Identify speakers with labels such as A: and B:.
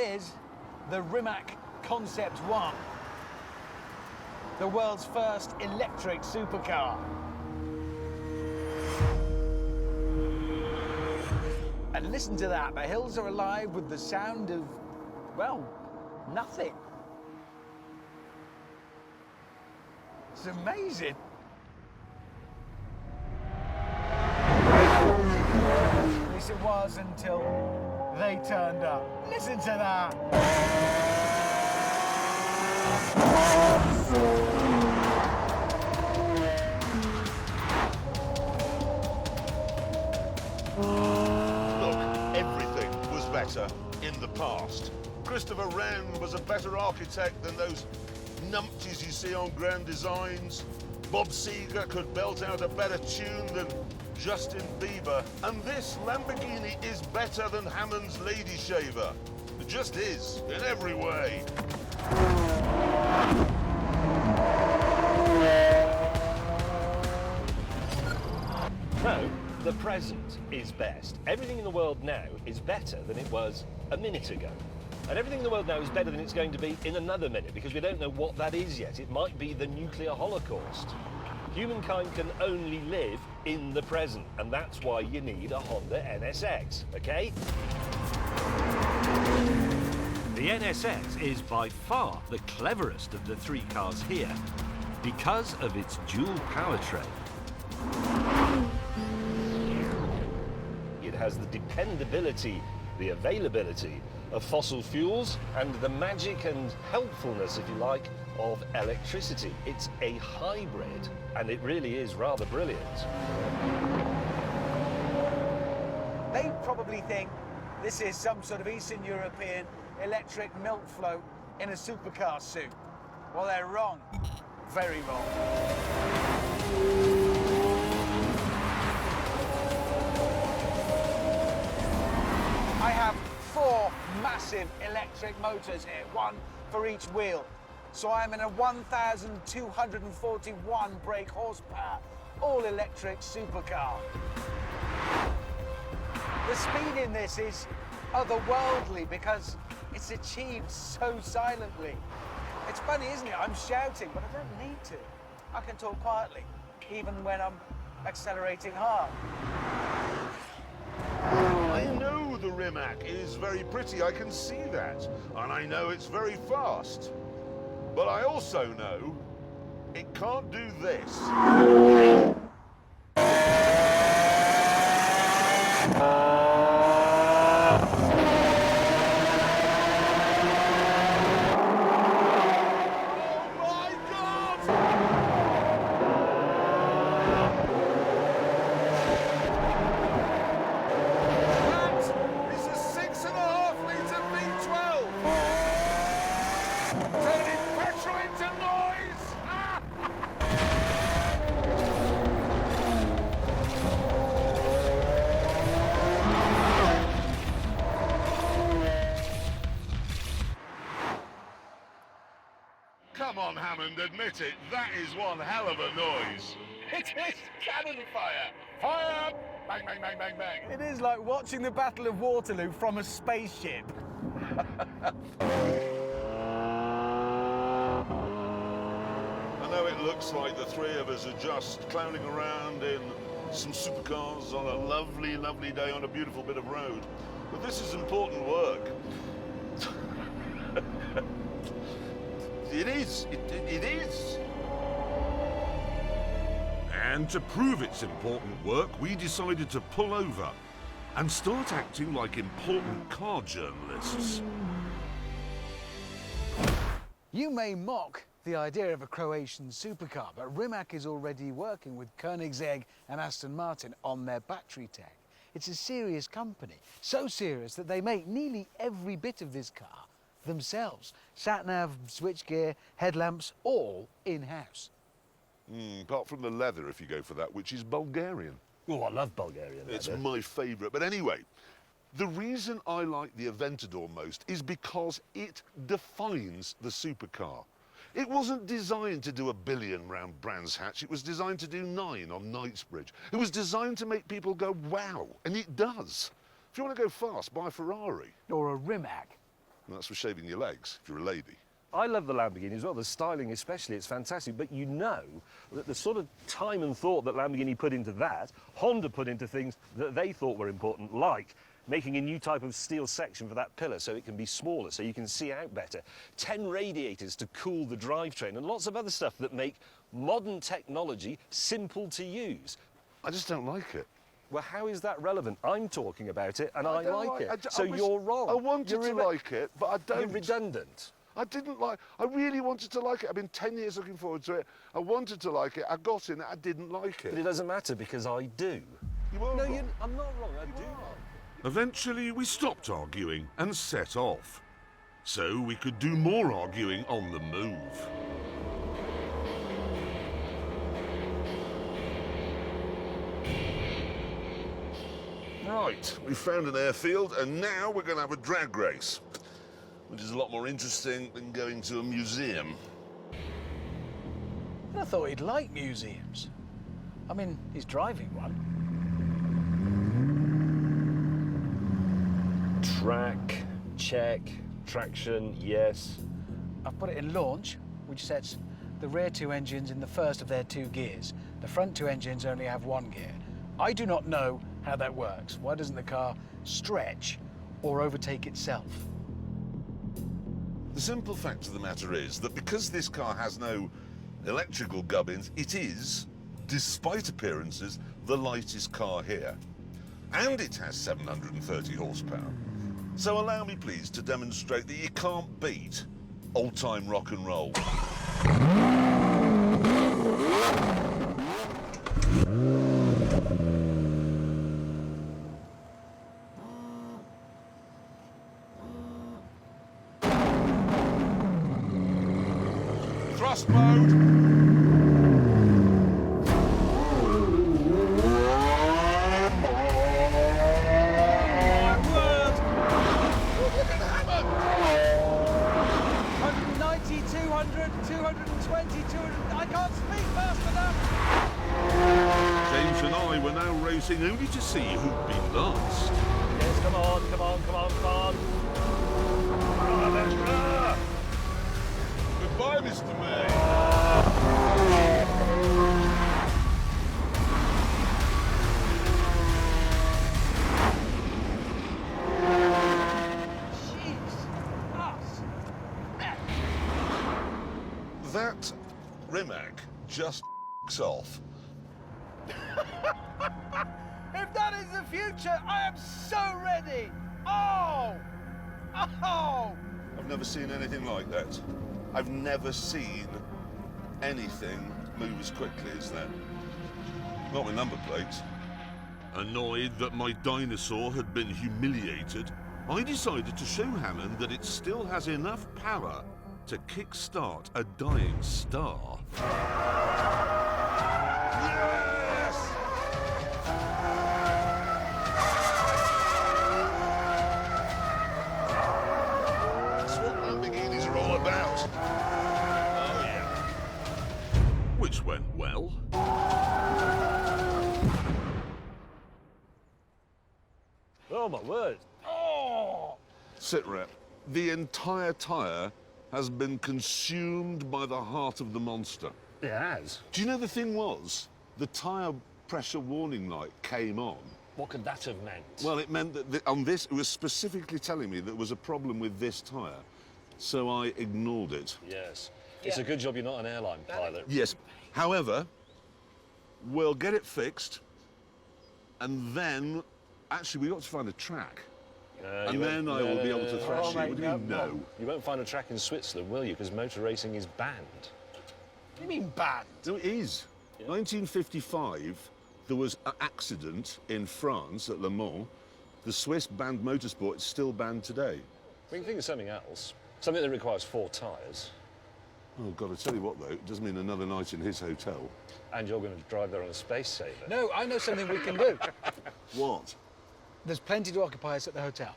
A: is the Rimac Concept 1, the world's first electric supercar. And listen to that, the hills are alive with the sound of, well, nothing. It's amazing. At least it was until they turned up. Listen to that.
B: Look, everything was better in the past. Christopher Wren was a better architect than those numpties you see on Grand Designs. Bob Seger could belt out a better tune than Justin Bieber. And this Lamborghini is better than Hammond's Lady Shaver. It just is, in every way.
C: No, the present is best. Everything in the world now is better than it was a minute ago. And everything in the world now is better than it's going to be in another minute, because we don't know what that is yet. It might be the nuclear holocaust. Humankind can only live in the present, and that's why you need a Honda NSX, okay?
D: The NSX is by far the cleverest of the three cars here because of its dual powertrain.
C: It has the dependability, the availability of fossil fuels, and the magic and helpfulness, if you like, of electricity. It's a hybrid, and it really is rather brilliant.
A: They probably think this is some sort of Eastern European electric milk float in a supercar suit. Well, they're wrong. Very wrong. I have 4 massive electric motors here, one for each wheel. So I'm in a 1,241 brake horsepower, all-electric supercar. The speed in this is otherworldly because it's achieved so silently. It's funny, isn't it? I'm shouting, but I don't need to. I can talk quietly, even when I'm accelerating hard.
B: I know the Rimac is very pretty, I can see that. And I know it's very fast. But I also know it can't do this. Come on, Hammond, admit it. That is one hell of a noise.
A: It is cannon fire!
B: Fire! Bang, bang, bang, bang, bang.
A: It is like watching the Battle of Waterloo from a spaceship.
B: I know it looks like the three of us are just clowning around in some supercars on a lovely, lovely day on a beautiful bit of road. But this is important work. It is. It is.
E: And to prove it's important work, we decided to pull over and start acting like important car journalists.
A: You may mock the idea of a Croatian supercar, but Rimac is already working with Koenigsegg and Aston Martin on their battery tech. It's a serious company, so serious that they make nearly every bit of this car themselves. Sat-nav, switchgear, headlamps, all in-house.
B: Apart from the leather, if you go for that, which is Bulgarian.
C: Oh, I love Bulgarian leather.
B: It's my favourite. But anyway, the reason I like the Aventador most is because it defines the supercar. It wasn't designed to do 1 billion round Brands Hatch. It was designed to do 9 on Knightsbridge. It was designed to make people go, wow, and it does. If you want to go fast, buy a Ferrari.
A: Or a Rimac.
B: And that's for shaving your legs, if you're a lady.
C: I love the Lamborghini as well, the styling especially, it's fantastic, but you know that the sort of time and thought that Lamborghini put into that, Honda put into things that they thought were important, like making a new type of steel section for that pillar so it can be smaller, so you can see out better, 10 radiators to cool the drivetrain, and lots of other stuff that make modern technology simple to use.
B: I just don't like it.
C: Well, how is that relevant? I'm talking about it and I
B: don't
C: like it.
B: I
C: You're wrong.
B: I wanted to like it, but I don't.
C: You're redundant.
B: I really wanted to like it. I've been 10 years looking forward to it. I wanted to like it. I got in it. I didn't like it.
C: But it doesn't matter because I do.
B: You are
C: No,
B: wrong.
C: I'm not wrong. I do.
E: Eventually, we stopped arguing and set off, so we could do more arguing on the move.
B: Right, we found an airfield, and now we're going to have a drag race, which is a lot more interesting than going to a museum.
A: I thought he'd like museums. I mean, he's driving one.
C: Track, check, traction, yes.
A: I've put it in launch, which sets the rear two engines in the first of their two gears. The front two engines only have one gear. I do not know how that works. Why doesn't the car stretch or overtake itself?
B: The simple fact of the matter is that because this car has no electrical gubbins, it is, despite appearances, the lightest car here. And it has 730 horsepower. So allow me, please, to demonstrate that you can't beat old-time rock and roll. Thrust mode.
A: I can't speak fast enough!
E: James and I were now racing only to see who'd be last.
C: Yes, come on.
B: Goodbye, Mr. May. That Rimac just off.
A: If that is the future, I am so ready! Oh!
B: I've never seen anything like that. I've never seen anything move as quickly as that. Not with number plates.
E: Annoyed that my dinosaur had been humiliated, I decided to show Hammond that it still has enough power to kickstart a dying star.
B: Yes! That's what Lamborghinis are all about. Oh, yeah.
E: Which went well.
C: Oh, my word.
A: Oh!
B: Sit rep. The entire tyre has been consumed by the heart of the monster.
C: It has.
B: Do you know the thing was? The tyre pressure warning light came on.
C: What could that have meant?
B: Well, it meant that on this, it was specifically telling me there was a problem with this tyre. So I ignored it.
C: Yes. It's a good job you're not an airline pilot.
B: Yes. However, we'll get it fixed, and then, actually, we've got to find a track. And then I will be able to thrash you. What do you mean, no?
C: You won't find a track in Switzerland, will you? Because motor racing is banned.
A: What do you mean banned?
B: No, it is.
C: Yeah.
B: 1955, there was an accident in France at Le Mans. The Swiss banned motorsport. It's still banned today.
C: We can think of something else. Something that requires 4 tyres.
B: Oh, God, I tell you what, though, it doesn't mean another night in his hotel.
C: And you're going to drive there on a space saver.
A: No, I know something we can do.
B: What?
A: There's plenty to occupy us at the hotel.